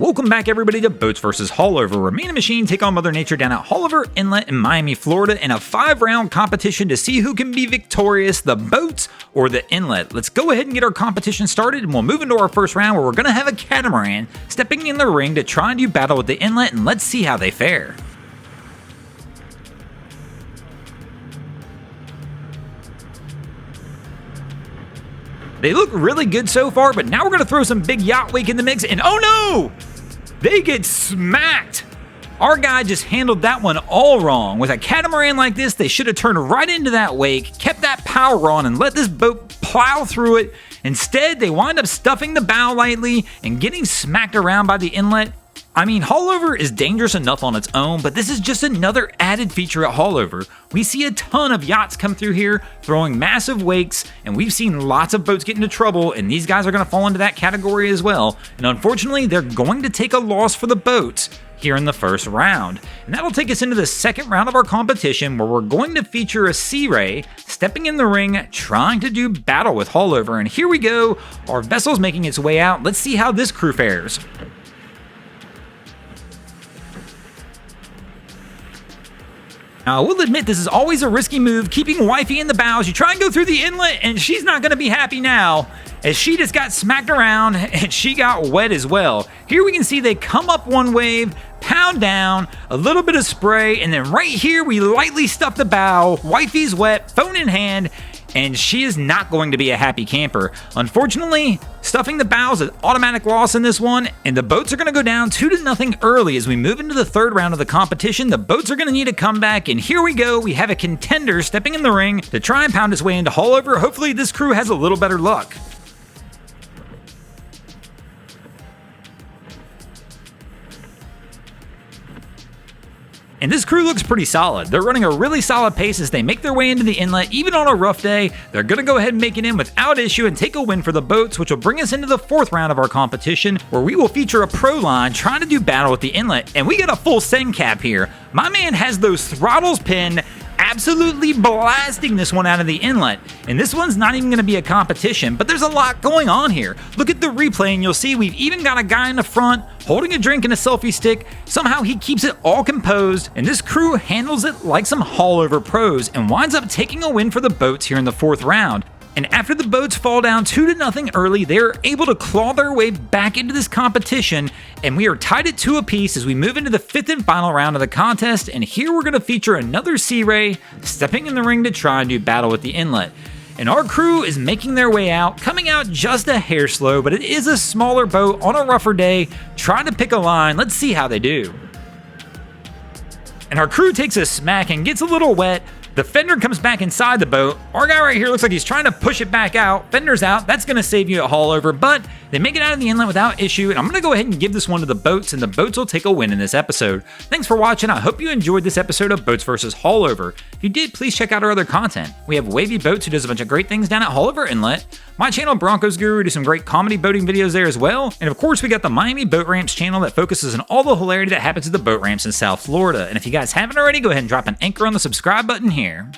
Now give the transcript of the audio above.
Welcome back everybody to Boats vs. Haulover, where me and the machine take on Mother Nature down at Haulover Inlet in Miami, Florida in a 5-round competition to see who can be victorious, the boats or the inlet. Let's go ahead and get our competition started, and we'll move into our first round where we're going to have a catamaran stepping in the ring to try and do battle with the inlet, and let's see how they fare. They look really good so far, but now we're going to throw some big yacht wake in the mix, and oh no! They get smacked! Our guy just handled that one all wrong. With a catamaran like this, they should have turned right into that wake, kept that power on, and let this boat plow through it. Instead, they wind up stuffing the bow lightly and getting smacked around by the inlet. I mean, Haulover is dangerous enough on its own, but this is just another added feature at Haulover. We see a ton of yachts come through here, throwing massive wakes, and we've seen lots of boats get into trouble, and these guys are going to fall into that category as well. And unfortunately, they're going to take a loss for the boats here in the first round. And that'll take us into the second round of our competition, where we're going to feature a Sea Ray stepping in the ring, trying to do battle with Haulover. And here we go, our vessel's making its way out. Let's see how this crew fares. Now, I will admit this is always a risky move, keeping wifey in the bows. You try and go through the inlet, and she's not going to be happy now, as she just got smacked around, and she got wet as well. Here we can see they come up one wave, pound down, a little bit of spray, and then right here we lightly stuff the bow. Wifey's wet, phone in hand, and she is not going to be a happy camper. Unfortunately, stuffing the bow is an automatic loss in this one, and the boats are going to go down 2-0 early as we move into the third round of the competition. The boats are going to need a comeback, and here we go. We have a contender stepping in the ring to try and pound his way into Haulover. Hopefully this crew has a little better luck. And this crew looks pretty solid. They're running a really solid pace as they make their way into the inlet. Even on a rough day, they're going to go ahead and make it in without issue and take a win for the boats, which will bring us into the fourth round of our competition, where we will feature a pro line trying to do battle with the inlet. And we got a full send cap here. My man has those throttles pinned, absolutely blasting this one out of the inlet. And this one's not even going to be a competition, but there's a lot going on here. Look at the replay and you'll see we've even got a guy in the front holding a drink and a selfie stick. Somehow he keeps it all composed, and this crew handles it like some Haulover pros and winds up taking a win for the boats here in the fourth round. And after the boats fall down 2-0 early, they're able to claw their way back into this competition, and we are tied at 2 apiece as we move into the fifth and final round of the contest. And here we're going to feature another Sea Ray stepping in the ring to try and do battle with the inlet. And our crew is making their way out, coming out just a hair slow, but it is a smaller boat on a rougher day, trying to pick a line. Let's see how they do. And our crew takes a smack and gets a little wet. The fender comes back inside the boat. Our guy right here looks like he's trying to push it back out. Fender's out. That's going to save you at Haulover, but they make it out of the inlet without issue, and I'm going to go ahead and give this one to the boats, and the boats will take a win in this episode. Thanks for watching. I hope you enjoyed this episode of Boats vs. Haulover. If you did, please check out our other content. We have Wavy Boats, who does a bunch of great things down at Haulover Inlet. My channel, Broncos Guru, do some great comedy boating videos there as well. And of course, we got the Miami Boat Ramps channel that focuses on all the hilarity that happens at the boat ramps in South Florida. And if you guys haven't already, go ahead and drop an anchor on the subscribe button here.